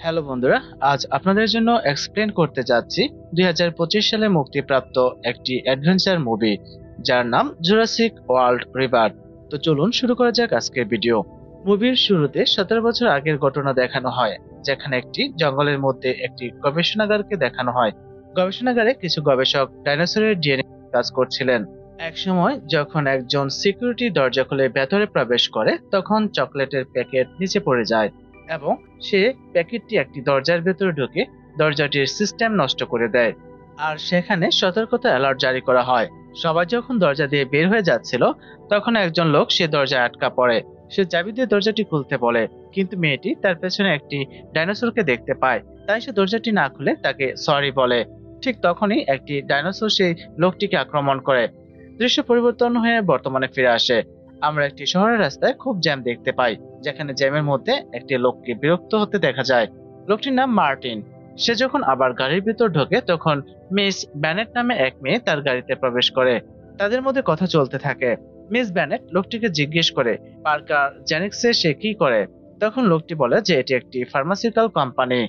Hello বন্ধুরা, আজ আপনাদের জন্য এক্সপ্লেন করতে যাচ্ছি 2025 সালে মুক্তিপ্রাপ্ত একটি অ্যাডভেঞ্চার মুভি যার নাম জুরাসিক ওয়ার্ল্ড রিবার্থ। তো চলুন শুরু করা যাক আজকের ভিডিও। মুভির শুরুতে 17 বছর আগের ঘটনা দেখানো হয়, যেখানে একটি জঙ্গলের মধ্যে একটি গবেষণাগারকে দেখানো হয়। গবেষণাগারে কিছু গবেষক ডাইনোসরের ডিএনএ কাজ করছিলেন। একসময় যখন একজন সিকিউরিটি দরজা খুলে ভেতরে প্রবেশ করে, তখন চকলেটের প্যাকেট নিচে পড়ে যায় এবং সে প্যাকেটটি একটি দরজার ভেতরে ঢুকে দরজাটির সিস্টেম নষ্ট করে দেয়। আর সেখানে সতর্কতা অ্যালার্ট জারি করা হয়। সবাই যখন দরজা দিয়ে বের হয়ে যাচ্ছিল, তখন একজন লোক সে দরজায় আটকা পড়ে। সে চাবি দিয়ে দরজাটি খুলতে বলে, কিন্তু মেয়েটি তার পেছনে একটি ডাইনোসরকে দেখতে পায়, তাই সে দরজাটি না খুলে তাকে সরি বলে। ঠিক তখনই একটি ডাইনোসর সেই লোকটিকে আক্রমণ করে। দৃশ্য পরিবর্তন হয়ে বর্তমানে ফিরে আসে। আমরা একটি শহরের রাস্তায় খুব জ্যাম দেখতে পাই, যেখানে জ্যামের মধ্যে একটি লোককে বিরক্ত হতে দেখা যায়। লোকটির নাম মার্টিন। সে যখন আবার গাড়ির ভিতর ঢোকে, তখন মিস ব্যানেট নামে এক মেয়ে তার গাড়িতে প্রবেশ করে। তাদের মধ্যে কথা চলতে থাকে। মিস ব্যানেট লোকটিকে জিজ্ঞেস করে পার্কার জেনিক্সে সে কি করে। তখন লোকটি বলে যে এটি একটি ফার্মাসিউটিক্যাল কোম্পানি,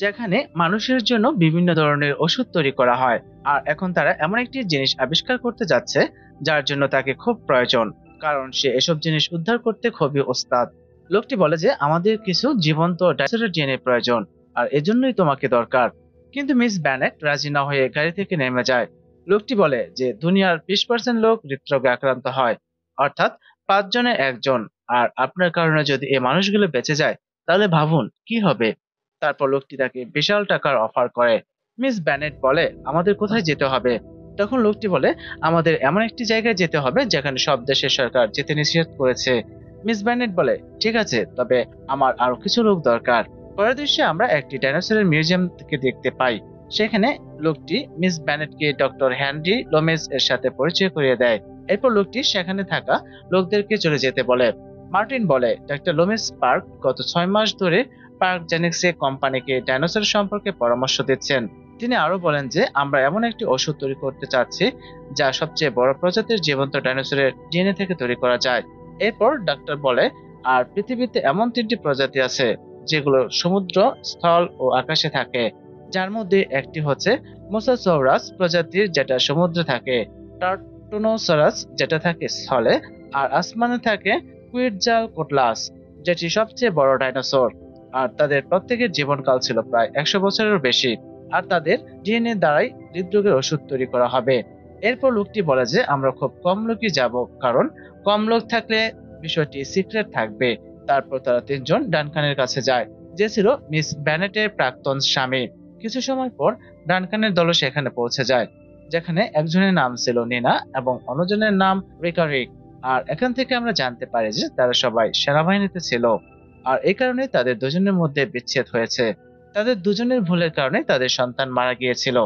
যেখানে মানুষের জন্য বিভিন্ন ধরনের ওষুধ তৈরি করা হয়। আর এখন তারা এমন একটি জিনিস আবিষ্কার করতে যাচ্ছে যার জন্য তাকে খুব প্রয়োজন, কারণ সে এসব জিনিস উদ্ধার করতে খুবই ওস্তাদ। লোকটি বলে যে আমাদের কিছু জীবন্ত ডাইনোসরের ডিএনএ প্রয়োজন, আর এজন্যই তোমাকে দরকার। কিন্তু মিস ব্যানেট রাজি না হয়ে গাড়ি থেকে নেমে যায়। লোকটি বলে যে দুনিয়ার 20% লোক হৃদরোগে আক্রান্ত হয়, অর্থাৎ 5 জনে একজন। আর আপনার কারণে যদি এই মানুষগুলো বেঁচে যায়, তাহলে ভাবুন কি হবে। তারপর লোকটি তাকে বিশাল টাকার অফার করে। মিস ব্যানেট বলে আমাদের কোথায় যেতে হবে। তখন লোকটি বলে আমাদের এমন একটি জায়গায় যেতে হবে যেখানে সব দেশের সরকার যেতে নিষেধ করেছে। মিস ব্যানেট বলে ঠিক আছে, তবে আমার আরো কিছু লোক দরকার। পরের দৃশ্যে আমরা একটি ডাইনোসরের মিউজিয়াম থেকে দেখতে পাই। সেখানে লোকটি মিস ব্যানেটকে ডক্টর হ্যানরি লোমেজ এর সাথে পরিচয় করিয়ে দেয়। এরপর লোকটি সেখানে থাকা লোকদেরকে চলে যেতে বলে। মার্টিন বলে ডক্টর লোমেজ পার্ক গত 6 মাস ধরে পার্ক জেনেক্সে কোম্পানিকে ডাইনোসর সম্পর্কে পরামর্শ দিচ্ছেন। তিনি আরো বলেন যে আমরা এমন একটি ওষুধ তৈরি করতে চাচ্ছি যা সবচেয়ে বড় প্রজাতির জীবন্ত ডাইনোসরের ডিএনএ থেকে তৈরি করা যায়। এরপর ডাক্তার বলে আর পৃথিবীতে এমন 3টি প্রজাতি আছে যেগুলো সমুদ্র, স্থল ও আকাশে থাকে, যার মধ্যে একটি হচ্ছে মোসাসৌরাস প্রজাতির, যেটা সমুদ্রে থাকে, টার্টোনোসরাস যেটা থাকে স্থলে, আর আসমানে থাকে কুইটজালকোটলাস, যেটি সবচেয়ে বড় ডাইনোসর। আর তাদের প্রত্যেকের জীবনকাল ছিল প্রায় 100 বছরেরও বেশি। আর তাদের ডিএনএ দ্বারাই হৃদরোগের ওষুধ তৈরি করা হবে। এরপর লোকটি বলে যে আমরা খুব কম লোকই যাব, কারণ কম লোক থাকলে বিষয়টি সিক্রেট থাকবে। তারপর তারা 3জন ডানকানের কাছে যায়, যে ছিল মিস ব্যানেটের প্রাক্তন স্বামী। কিছু সময় পর ডানকানের দলও সেখানে পৌঁছে যায়, যেখানে একজনের নাম ছিল নিনা এবং অন্যজনের নাম রিকারিক। আর এখান থেকে আমরা জানতে পারি যে তারা সবাই সেনাবাহিনীতে ছিল, আর এই কারণে তাদের দুজনের মধ্যে বিচ্ছেদ হয়েছে। তাদের দুজনের ভুলের কারণে তাদের সন্তান মারা গিয়েছিল।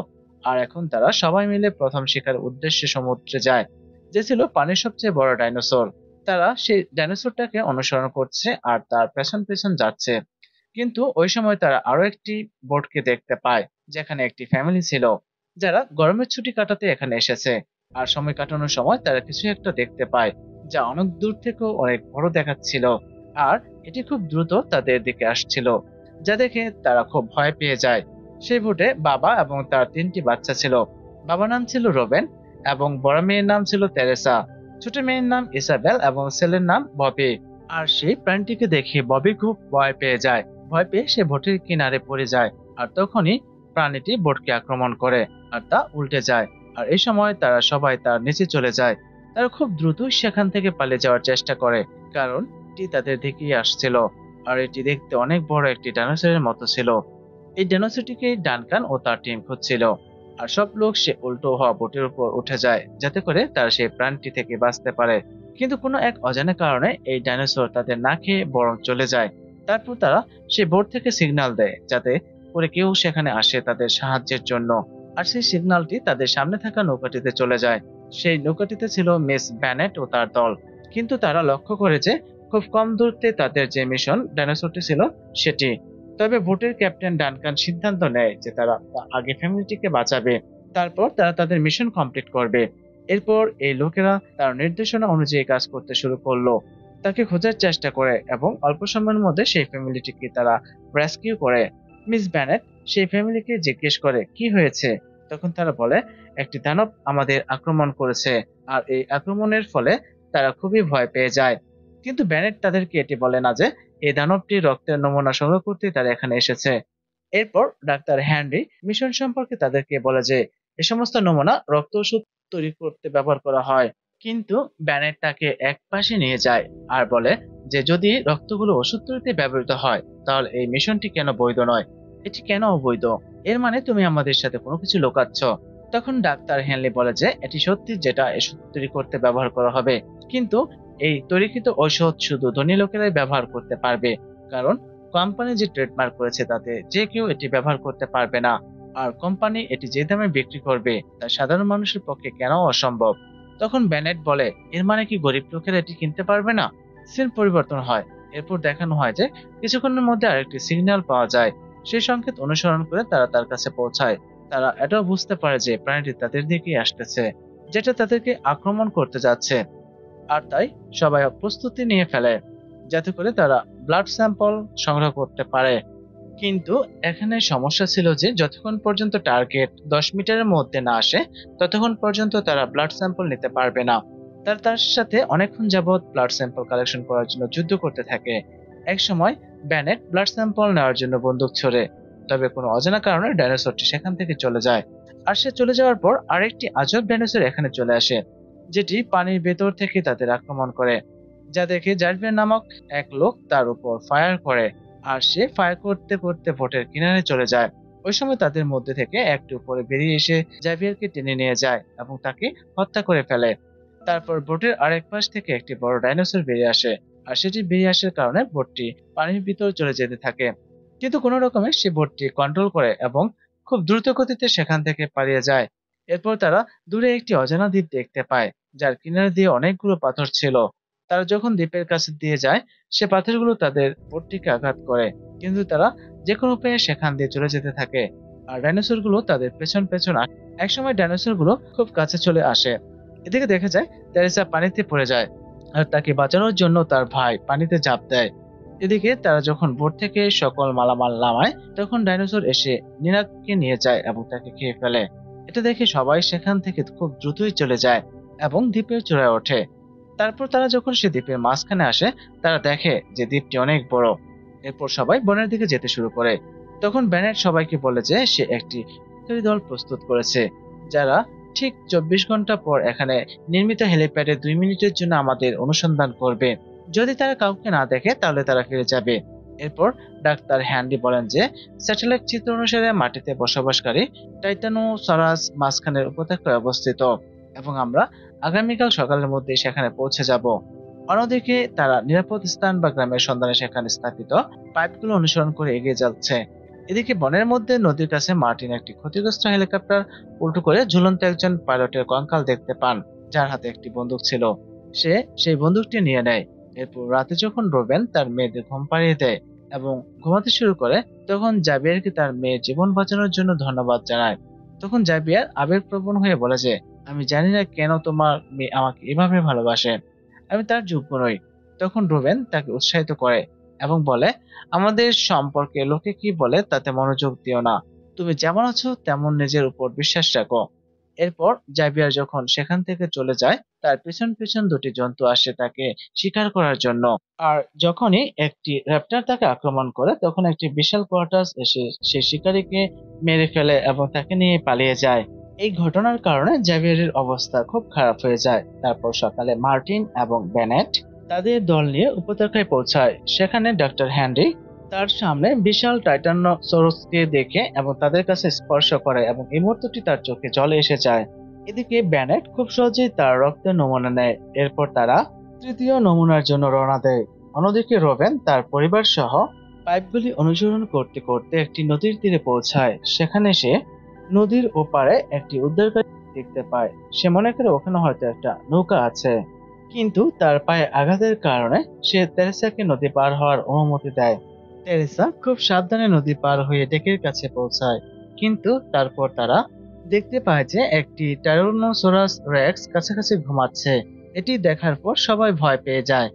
আর এখন তারা সবাই মিলে প্রথম শিকার উদ্দেশ্যে সমুদ্রে যায়, যে ছিল পানির সবচেয়ে বড় ডাইনোসর। তারা সেই ডাইনোসরটাকে অনুসরণ করছে আর তার পেছন পেছন যাচ্ছে। কিন্তু ওই সময় তারা আরো একটি বোটকে দেখতে পায়, যেখানে একটি ফ্যামিলি ছিল, যারা গরমের ছুটি কাটাতে এখানে এসেছে। আর সময় কাটানোর সময় তারা কিছু একটা দেখতে পায়, যা অনেক দূর থেকেও অনেক বড় দেখাচ্ছিল। আর এটি খুব দ্রুত তাদের দিকে আসছিল, যা দেখে তারা খুব ভয় পেয়ে যায়। সেই বোটে বাবা এবং তার 3টি বাচ্চা ছিল। বাবার নাম ছিল রোবেন এবং বড় মেয়ের নাম ছিল তেরেসা। ছোট মেয়ের নাম ইসাবেল এবং ছেলের নাম ববি। আর সেই প্রাণীটিকে দেখে ববি খুব ভয় পেয়ে যায়। ভয় পেয়ে সে বোটের কিনারে পড়ে যায়। আর তখনই প্রাণীটি বোটকে আক্রমণ করে আর তা উল্টে যায়। আর এই সময় তারা সবাই তার নিচে চলে যায়। তারা খুব দ্রুত সেখান থেকে পালিয়ে যাওয়ার চেষ্টা করে, কারণ এটি তাদের দিকেই আসছিল। আর এটি দেখতে অনেক বড় একটি ডাইনোসরের মতো ছিল। এই ডাইনোসরটিকে ডানকান ও তার টিম খুঁজছিল। আর সব লোক সে উল্টো হওয়া বোটের উপর উঠে যায়, যাতে করে তারা সেই প্রাণটি থেকে বাঁচতে পারে। কিন্তু কোনো এক অজানা কারণে এই ডাইনোসর তাদের না খেয়ে বরং চলে যায়। তারপর তারা সেই বোট থেকে সিগন্যাল দেয়, যাতে করে কেউ সেখানে আসে তাদের সাহায্যের জন্য। আর সেই সিগন্যালটি তাদের সামনে থাকা নৌকাটিতে চলে যায়। সেই নৌকাটিতে ছিল মিস ব্যানেট ও তার দল। কিন্তু তারা লক্ষ্য করে যে খুব কম দূরত্বে তাদের যে মিশন ডাইনোসরটি ছিল সেটি। তবে বোটের ক্যাপ্টেন ডানকান সিদ্ধান্ত নেয় যে তারা আগে ফ্যামিলিটিকে বাঁচাবে, তারপর তারা তাদের মিশন কমপ্লিট করবে। এরপর এই লোকেরা তার নির্দেশনা অনুযায়ী কাজ করতে শুরু করলো। তাকে খোঁজার চেষ্টা করে এবং অল্প সময়ের মধ্যে সেই ফ্যামিলিটিকে তারা রেস্কিউ করে। মিস ব্যানেট সেই ফ্যামিলিকে জিজ্ঞেস করে কি হয়েছে। তখন তারা বলে একটি দানব আমাদের আক্রমণ করেছে, আর এই আক্রমণের ফলে তারা খুবই ভয় পেয়ে যায়। কিন্তু ব্যানেট তাদেরকে এটি বলে না যে এই দানবটি রক্তের নমুনা সংগ্রহ করতে তারা এখানে এসেছে। এরপর ডাক্তার হ্যানরি মিশন সম্পর্কে তাদেরকে বলে যে এ সমস্ত নমুনা রক্ত ওষুধ তৈরি করতে ব্যবহার করা হয়। কিন্তু ব্যানেট তাকে এক পাশে নিয়ে যায় আর বলে যে যদি রক্তগুলো ওষুধ তৈরিতে ব্যবহৃত হয় তাহলে এই মিশনটি কেন বৈধ নয়, এটি কেন অবৈধ? এর মানে তুমি আমাদের সাথে কোনো কিছু লুকাচ্ছ। তখন ডাক্তার হেনলি বলে যে এটি সত্যি, যেটা ওষুধ তৈরি করতে ব্যবহার করা হবে, কিন্তু এই তৈরিকৃত ঔষধ শুধু ধনী লোকেরাই ব্যবহার করতে পারবে, কারণ কোম্পানি যে ট্রেডমার্ক করেছে তাতে যে কেউ এটি ব্যবহার করতে পারবে না। আর কোম্পানি এটি যে দামে বিক্রি করবে তা সাধারণ মানুষের পক্ষে কেন অসম্ভব। তখন ব্যানেট বলে এর মানে কি গরিব লোকেরা এটি কিনতে পারবে না? সিন পরিবর্তন হয়। এরপর দেখানো হয় যে কিছুক্ষণের মধ্যে আরেকটি সিগন্যাল পাওয়া যায়। সেই সংকেত অনুসরণ করে তারা তার কাছে পৌঁছায়। তারা এটাও বুঝতে পারে যে প্রাণীটি তাদের দিকেই আসতেছে, যেটা তাদেরকে আক্রমণ করতে যাচ্ছে। আর তাই সবাই প্রস্তুতি নিয়ে ফেলে যাতে করে তারা ব্লাড স্যাম্পল সংগ্রহ করতে পারে। কিন্তু এখানে সমস্যা ছিল যে যতক্ষণ পর্যন্ত টার্গেট 10 মিটারের মধ্যে না আসে ততক্ষণ পর্যন্ত তারা ব্লাড স্যাম্পল নিতে পারবে না। তারা তার সাথে অনেকক্ষণ যাবৎ ব্লাড স্যাম্পল কালেকশন করার জন্য যুদ্ধ করতে থাকে। এক সময় ব্যানেট ব্লাড স্যাম্পল নেওয়ার জন্য বন্দুক ছোড়ে, তবে কোনো অজানা কারণে ডাইনোসরটি সেখান থেকে চলে যায়। আর সে চলে যাওয়ার পর আরেকটি আজব ডাইনোসর এখানে চলে আসে, যেটি পানির ভেতর থেকে তাদের আক্রমণ করে। যা দেখে জার্ভিয়ার নামক এক লোক তার উপর ফায়ার করে, আর সে ফায়ার করতে করতে বোটের কিনারে চলে যায়। ওই সময় তাদের মধ্যে থেকে একটু উপরে বেরিয়ে এসে জাভিয়ারকে টেনে নিয়ে যায় এবং তাকে হত্যা করে ফেলে। তারপর বোটের আরেক পাশ থেকে একটি বড় ডাইনোসর বেরিয়ে আসে, আর সেটি বেরিয়ে আসার কারণে বোটটি পানির ভিতর চলে যেতে থাকে। কিন্তু কোনো রকমে সে বোটটি কন্ট্রোল করে এবং খুব দ্রুত গতিতে সেখান থেকে পালিয়ে যায়। এরপর তারা দূরে একটি অজানা দ্বীপ দেখতে পায়, যার কিনারে দিয়ে অনেকগুলো পাথর ছিল। তারা যখন দ্বীপের কাছে দিয়ে যায় সে পাথরগুলো তাদের বোটটিকে আঘাত করে, কিন্তু তারা যে কোনো উপায়ে সেখান দিয়ে চলে যেতে থাকে। আর ডাইনোসর গুলো তাদের পেছন পেছন আসে। একসময় ডাইনোসর গুলো খুব কাছে চলে আসে। এদিকে দেখা যায় তেরেসা পানিতে পড়ে যায়, আর তাকে বাঁচানোর জন্য তার ভাই পানিতে ঝাঁপ দেয়। এদিকে তারা যখন বোট থেকে সকল মালামাল নামায় তখন ডাইনোসর এসে নিনাককে নিয়ে যায় এবং তাকে খেয়ে ফেলে। এটা দেখে সবাই সেখান থেকে খুব দ্রুতই চলে যায় এবং দ্বীপের চূড়ায় ওঠে। তারপর তারা যখন সে দ্বীপের মাঝখানে আসে তারা দেখে যে দ্বীপটি অনেক বড়। এরপর সবাই বনের দিকে যেতে শুরু করে। তখন ব্যানেট সবাইকে বলে যে সে একটি শিকারী দল প্রস্তুত করেছে, যারা ঠিক 24 ঘন্টা পর এখানে নির্মিত হেলিপ্যাডে 2 মিনিটের জন্য আমাদের অনুসন্ধান করবে। যদি তারা কাউকে না দেখে তাহলে তারা ফিরে যাবে। এরপর ডাক্তার হ্যান্ডি বলেন যে স্যাটেলাইট চিত্র অনুসারে মাটিতে বসবাসকারী টাইটানোসরাস মাঝখানের উপত্যকায় অবস্থিত এবং আমরা আগামীকাল সকালের মধ্যে সেখানে পৌঁছে যাব। অন্যদিকে তারা নিরাপদ স্থান বা গ্রামের সন্ধানে সেখানে স্থাপিত পাইপগুলো অনুসরণ করে এগিয়ে যাচ্ছে। এদিকে বনের মধ্যে নদীর কাছে মার্টিন একটি ক্ষতিগ্রস্ত হেলিকপ্টার উল্টো করে ঝুলন্ত একজন পাইলটের কঙ্কাল দেখতে পান, যার হাতে একটি বন্দুক ছিল। সে সেই বন্দুকটি নিয়ে নেয়। এরপর রাতে যখন রোবেন তার মেয়েদের ঘুম পাড়িয়ে দেয় এবং ঘুমাতে শুরু করে তখন জাবিয়ারকে তার মেয়ের জীবন বাঁচানোর জন্য ধন্যবাদ জানায়। তখন জাবিয়ার আবেগপ্রবণ হয়ে বলে যে আমি জানি না কেন তোমার মেয়ে আমাকে এভাবে ভালোবাসে, আমি তার যোগ্য নই। তখন রুবেন তাকে উৎসাহিত করে এবং বলে আমাদের সম্পর্কে লোকে কি বলে তাতে মনোযোগ দিও না, তুমি যেমন আছো তেমন নিজের উপর বিশ্বাস রাখো। এরপর জাভিয়ার যখন সেখান থেকে চলে যায় তার পেছন পেছন দুটি জন্তু আসে তাকে শিকার করার জন্য। আর যখনই একটি র্যাপ্টর তাকে আক্রমণ করে তখন একটি বিশাল কোয়ার্টাস এসে সেই শিকারীকে মেরে ফেলে এবং তাকে নিয়ে পালিয়ে যায়। এই ঘটনার কারণে জাভিয়ারের অবস্থা খুব খারাপ হয়ে যায়। তারপর সকালে মার্টিন এবং বেনেট তাদের দল নিয়ে উপত্যকায় পৌঁছায়। সেখানে ডক্টর হ্যান্ডি তার সামনে বিশাল টাইটানোসরসকে দেখে এবং তাদের কাছে স্পর্শ করে এবং এই মুহূর্তটি তার চোখে জলে এসে যায়। এদিকে ব্যানেট খুব সহজেই তার রক্তের নমুনা নেয়। এরপর তারা তৃতীয় নমুনার জন্য রওনা দেয়। অন্যদিকে রোবেন তার পরিবার সহ পাইপগুলি অনুসরণ করতে করতে একটি নদীর তীরে পৌঁছায়। সেখানে সে নদীর ওপারে একটি উদ্ধারকারী দেখতে পায়। সে মনে করে ওখানে হয়তো একটা নৌকা আছে, কিন্তু তার পায়ে আঘাতের কারণে সে তেরেসাকে নদী পার হওয়ার অনুমতি দেয়। তেরেসা খুব সাবধানে নদী পার হয়ে ডেকের কাছে পৌঁছায়, কিন্তু তারপর তারা দেখতে পায় যে একটি টাইরানোসরাস রেক্স কাছাকাছি ঘুমাচ্ছে। এটি দেখার পর সবাই ভয় পেয়ে যায়,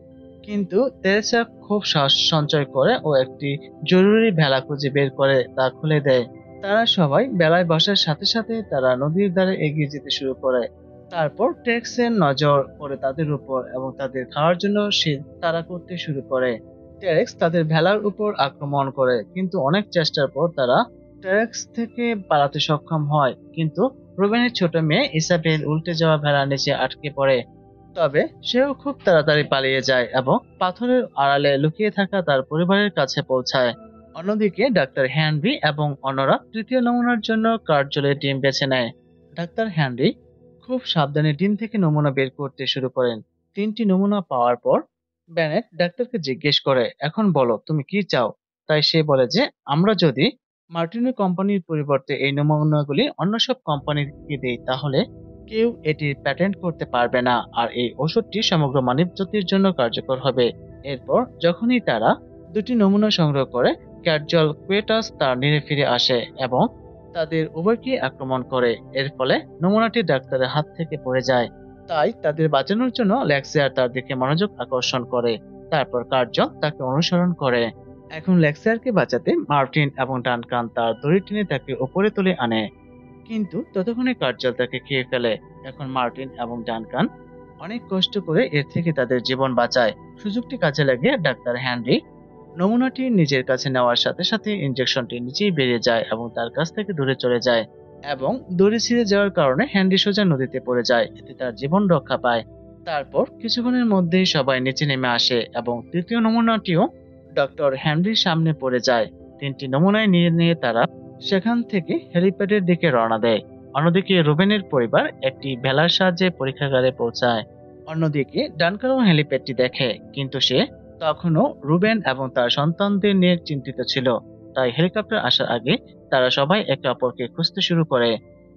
কিন্তু তেরেসা খুব সাহস সঞ্চয় করে ও একটি জরুরি ভেলা খুঁজে বের করে তা খুলে দেয়। তারা সবাই বেলায় বসার সাথে সাথে তারা নদীর ধারে এগিয়ে যেতে শুরু করে। তারপর টেক্সের নজর পড়ে তাদের উপর এবং তাদের খাওয়ার জন্য সে তাড়া করতে শুরু করে। টেরেক্স তাদের ভেলার উপর আক্রমণ করে, কিন্তু অনেক চেষ্টার পর তারা টেরেক্স থেকে পালাতে সক্ষম হয়। কিন্তু রুবেনের ছোট মেয়ে ইসাবেল উল্টে যাওয়া ভেলার নিচে আটকে পড়ে। তবে সেও খুব তাড়াতাড়ি পালিয়ে যায় এবং পাথরের আড়ালে লুকিয়ে থাকা তার পরিবারের কাছে পৌঁছায়। অন্যদিকে ডাক্তার হেনরি এবং অন্যরা তৃতীয় নমুনার জন্য কার্যালয়ে টিম বেছে নেয়। ডাক্তার হেনরি খুব সাবধানে টিম থেকে নমুনা বের করতে শুরু করেন। 3টি নমুনা পাওয়ার পর বেনেট ডাক্তারকে জিজ্ঞেস করে, এখন বলো তুমি কি চাও? তাই সে বলে যে আমরা যদি মার্টিনো কোম্পানির পরিবর্তে এই নমুনাগুলি অন্য সব কোম্পানিকে দেই তাহলে কেউ এটির প্যাটেন্ট করতে পারবে না, আর এই ওষুধটি সমগ্র মানবজাতির জন্য কার্যকর হবে। এরপর যখনই তারা 2টি নমুনা সংগ্রহ করে, ক্যাটজল কুয়েটাস তার নিরে ফিরে আসে এবং তাদের উভয়কে আক্রমণ করে। এর ফলে নমুনাটি ডাক্তারের হাত থেকে পড়ে যায়। তাই তাদের বাঁচানোর জন্য লেক্সিয়ার তার দিকে মনোযোগ আকর্ষণ করে। তারপর কার্জল তাকে অনুসরণ করে। এখন লেক্সিয়ারকে বাঁচাতে মার্টিন এবং ডানকান তার দড়ি টেনে তাকে উপরে তুলে আনে, কিন্তু ততক্ষণে কার্জাল তাকে খেয়ে ফেলে। এখন মার্টিন এবং ডানকান অনেক কষ্ট করে এর থেকে তাদের জীবন বাঁচায়। সুযোগটি কাজে লাগিয়ে ডাক্তার হেনরি নমুনাটি নিজের কাছে নেওয়ার সাথে সাথে ইনজেকশনটি নিচেই বেরিয়ে যায় এবং তার কাছ থেকে দূরে চলে যায়। এবং দড়ি ছিঁড়ে যাওয়ার কারণে হেনরি সোজা নদীতে পড়ে যায়, এতে তার জীবন রক্ষা পায়। তারপর কিছুক্ষণের মধ্যেই সবাই নিচে নেমে আসে এবং তৃতীয় নমুনাটিও ডক্টর হেনরির সামনে পড়ে যায়। 3টি নমুনায় নিয়ে নিয়ে তারা সেখান থেকে হেলিপ্যাডের দিকে রওনা দেয়। অন্যদিকে রুবেনের পরিবার একটি ভেলার সাহায্যে পরীক্ষাগারে পৌঁছায়। অন্যদিকে ডানকানও হেলিপ্যাডটি দেখে, কিন্তু সে তখনও রুবেন এবং তার সন্তানদের নিয়ে চিন্তিত ছিল। তাই হেলিকপ্টার আসার আগে তারা সবাই একে অপরকে খুঁজতে শুরু করে।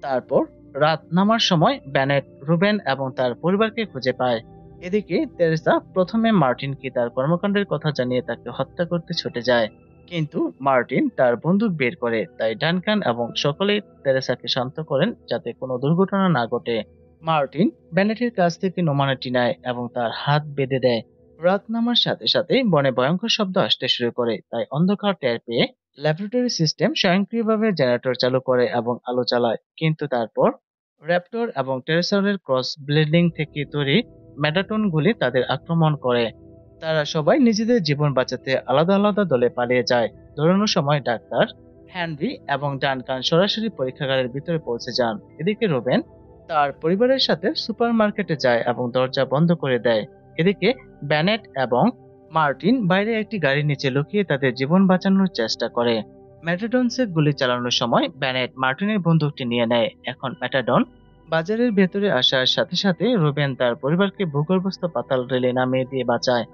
তারপর রাত নামার সময় ব্যানেট রুবেন এবং তার পরিবারকে খুঁজে পায়। এদিকে তেরেসা প্রথমে মার্টিনকে তার কর্মকাণ্ডের কথা জানিয়ে তাকে হত্যা করতে ছুটে যায়, কিন্তু মার্টিন তার বন্দুক বের করে। তাই ডানকান এবং সকলেই তেরেসাকে শান্ত করেন যাতে কোনো দুর্ঘটনা না ঘটে। মার্টিন ব্যানেটের কাছ থেকে নমুনাটি নেয় এবং তার হাত বেঁধে দেয়। রাত নামার সাথে সাথে বনে ভয়ঙ্কর শব্দ আসতে শুরু করে, তাই অন্ধকার টের পেয়ে ল্যাবরেটরি সিস্টেম স্বয়ংক্রিয়ভাবে জেনারেটর চালু করে এবং আলো জ্বালায়। কিন্তু তারপর র্যাপটর এবং টেরাসরের ক্রস ব্লিডিং থেকে তৈরি মেটাটন গুলি তাদের আক্রমণ করে। তারা সবাই নিজেদের জীবন বাঁচাতে আলাদা আলাদা দলে পালিয়ে যায়। দৌড়ানোর সময় ডাক্তার হেনরি এবং ডানকান সরাসরি পরীক্ষাগারের ভিতরে পৌঁছে যান। এদিকে রোবেন তার পরিবারের সাথে সুপারমার্কেটে যায় এবং দরজা বন্ধ করে দেয়। এদিকে ব্যানেট এবং মার্টিন বাইরে একটি গাড়ির নিচে লুকিয়ে তাদের জীবন বাঁচানোর চেষ্টা করে। ম্যাটাডনসে গুলি চালানোর সময় ব্যানেট মার্টিনের বন্দুকটি নিয়ে নেয়। এখন ম্যাটাডন বাজারের ভেতরে আসার সাথে সাথে রুবেন তার পরিবারকে ভূগর্ভস্থ পাতাল রেলে নামিয়ে দিয়ে বাঁচায়।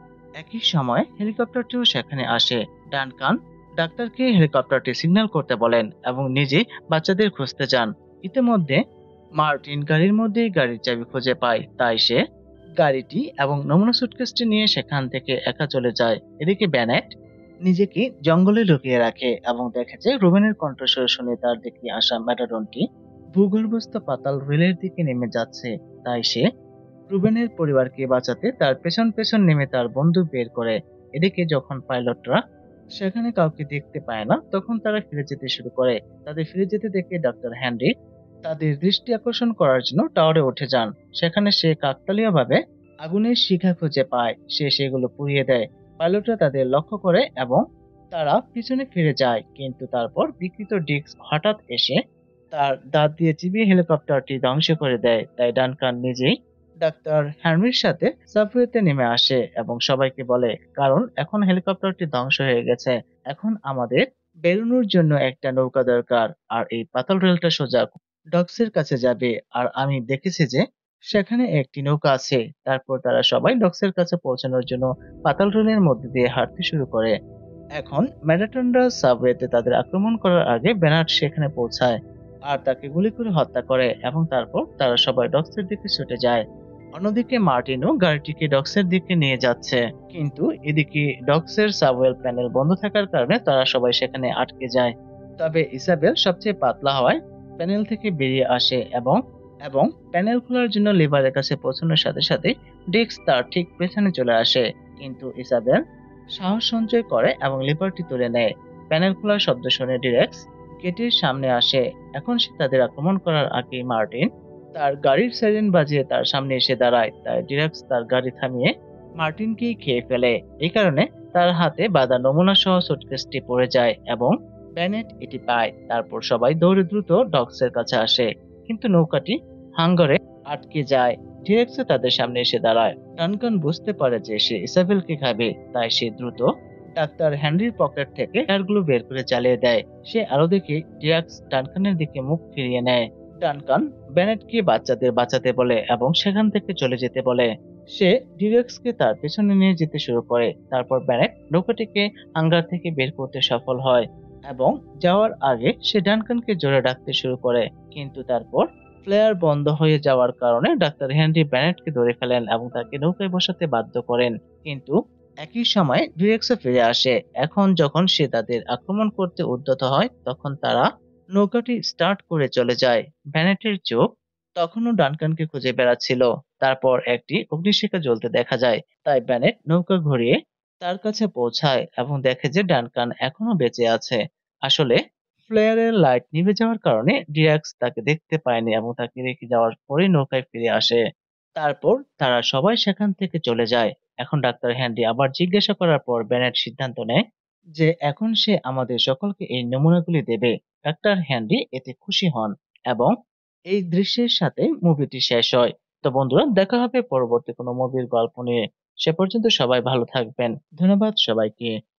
একই সময় হেলিকপ্টারটিও সেখানে আসে। ডানকান ডাক্তারকে হেলিকপ্টারটি সিগন্যাল করতে বলেন এবং নিজে বাচ্চাদের খুঁজতে যান। ইতিমধ্যে মার্টিন গাড়ির মধ্যেই গাড়ির চাবি খুঁজে পায়, তাই সে গাড়িটি এবং নমুনা সুটকেসটি নিয়ে সেখান থেকে একা চলে যায়। এদিকে ব্যানেট নিজেকে জঙ্গলে লুকিয়ে রাখে এবং দেখে যে রুবেনের কণ্ঠস্বর শুনে তার দিকে আসা ম্যাটাডনটি ভূগর্ভস্থ পাতাল রেলের দিকে নেমে যাচ্ছে। তাই সে রুবেনের পরিবারকে বাঁচাতে তার পেছন পেছন নেমে তার বন্দুক বের করে। এদিকে যখন পাইলটরা সেখানে কাউকে দেখতে পায় না, তখন তারা ফিরে যেতে শুরু করে। তাদের ফিরে যেতে দেখে ডক্টর হেনরি তাদের দৃষ্টি আকর্ষণ করার জন্য টাওয়ারে উঠে যান। সেখানে সে কাকতালীয়ভাবে আগুনের শিখা খুঁজে পায়। সে সেগুলো পুড়িয়ে দেয়। পাইলটরা তাদের লক্ষ্য করে এবং তারা পিছনে ফিরে যায়, কিন্তু তারপর বিকৃত ডিস্ক হঠাৎ এসে তার দাঁত দিয়ে চিবিয়ে হেলিকপ্টারটি ধ্বংস করে দেয়। তাই ডানকান নিজেই ডাক্তার হেনরির সাথে সাবওয়েতে নেমে আসে এবং সবাইকে বলে, কারণ এখন হেলিকপ্টারটি ধ্বংস হয়ে গেছে, এখন আমাদের বেরোনোর জন্য একটা নৌকা দরকার। আর এই পাতাল রেলটা সোজা ডকসের কাছে যাবে, আর আমি দেখেছি যে সেখানে একটি নৌকা আছে। তারপর তারা সবাই ডকসের কাছে পৌঁছানোর জন্য পাতাল রেলের মধ্যে দিয়ে হাঁটতে শুরু করে। এখন ম্যারাথনরা সাবওয়েতে তাদের আক্রমণ করার আগে বেনার্ড সেখানে পৌঁছায় আর তাকে গুলি করে হত্যা করে এবং তারপর তারা সবাই ডকসের দিকে ছুটে যায়। অন্যদিকে মার্টিনও গাড়িটিকে ডকসের দিকে নিয়ে যাচ্ছে, কিন্তু এদিকে ডকসের সাবওয়েল প্যানেল বন্ধ থাকার কারণে তারা সবাই সেখানে আটকে যায়। তবে ইসাবেল সবচেয়ে পাতলা হওয়ায় প্যানেল থেকে বেরিয়ে আসে এবং এবং প্যানেল খোলার জন্য লিভারের কাছে পৌঁছানোর সাথে সাথে ডিস্ক তার ঠিক পেছনে চলে আসে। কিন্তু ইসাবেল সাহস সঞ্চয় করে এবং লিবার্টি তুলে নেয়। প্যানেল খোলার শব্দ শুনে ডিরেক্স গেটের সামনে আসে। এখন সে তাদের আক্রমণ করার আগেই মার্টিন তার গাড়ির সাইরেন বাজিয়ে তার সামনে এসে দাঁড়ায়। তাই ডিরেক্স তার গাড়ি থামিয়ে মার্টিনকেই খেয়ে ফেলে। এই কারণে তার হাতে বাঁধা নমুনা সহ সুটকেসটি পড়ে যায় এবং ব্যানেট এটি পায়। তারপর সবাই দৌড়ে দ্রুত ডকসের কাছে আসে, কিন্তু নৌকাটি হাঙ্গরে আটকে যায়। ডিরেক্সও তাদের সামনে এসে দাঁড়ায়। ডানকান বুঝতে পারে যে সে ইসাবেলকে খাবে, তাই সে দ্রুত ডাক্তার হেনরির পকেট থেকে টায়ারগুলো বের করে চালিয়ে দেয়। সে আরো দেখে ডিরেক্স ডানকানের দিকে মুখ ফিরিয়ে নেয়। ডানকান বেনেটকে বাচ্চাদের বাঁচাতে বলে এবং সেখান থেকে চলে যেতে বলে। সে ডিরেক্সকে তার পেছনে নিয়ে যেতে শুরু করে। তারপর বেনেট নৌকাটিকে হাঙ্গার থেকে বের করতে সফল হয় এবং যাওয়ার আগে সে ডানকানকে জোরে ডাকতে শুরু করে। কিন্তু তারপর ফ্লেয়ার বন্ধ হয়ে যাওয়ার কারণে ডাক্তার হেনরি বেনেটকে ধরে ফেলেন এবং তাকে নৌকায় বসাতে বাধ্য করেন। কিন্তু একই সময় ডিরেক্সও ফিরে আসে। এখন যখন সে তাদের আক্রমণ করতে উদ্যত হয়, তখন তারা নৌকাটি স্টার্ট করে চলে যায়। বেনেটের চোখ তখনও ডানকানকে খুঁজে বেড়াচ্ছিল। তারপর একটি অগ্নিশিখা জ্বলতে দেখা যায়, তাই বেনেট নৌকা ঘুরিয়ে তার কাছে পৌঁছায় এবং দেখে যে ডানকান এখনো বেঁচে আছে। আসলে ফ্লেয়ারের লাইট নিভে যাওয়ার কারণে ডিরাক্স তাকে দেখতে পায়নি এবং তাকে রেখে যাওয়ার পরেই নৌকায় ফিরে আসে। তারপর তারা সবাই সেখান থেকে চলে যায়। এখন ডাক্তার হ্যান্ডি আবার জিজ্ঞাসা করার পর বেনেট সিদ্ধান্ত নেয় যে এখন সে আমাদের সকলকে এই নমুনাগুলি দেবে। ডাক্তার হ্যান্ডি এতে খুশি হন এবং এই দৃশ্যের সাথে মুভিটি শেষ হয়। তো বন্ধুরা, দেখা হবে পরবর্তী কোনো মুভির গল্প নিয়ে। সে পর্যন্ত সবাই ভালো থাকবেন। ধন্যবাদ সবাইকে।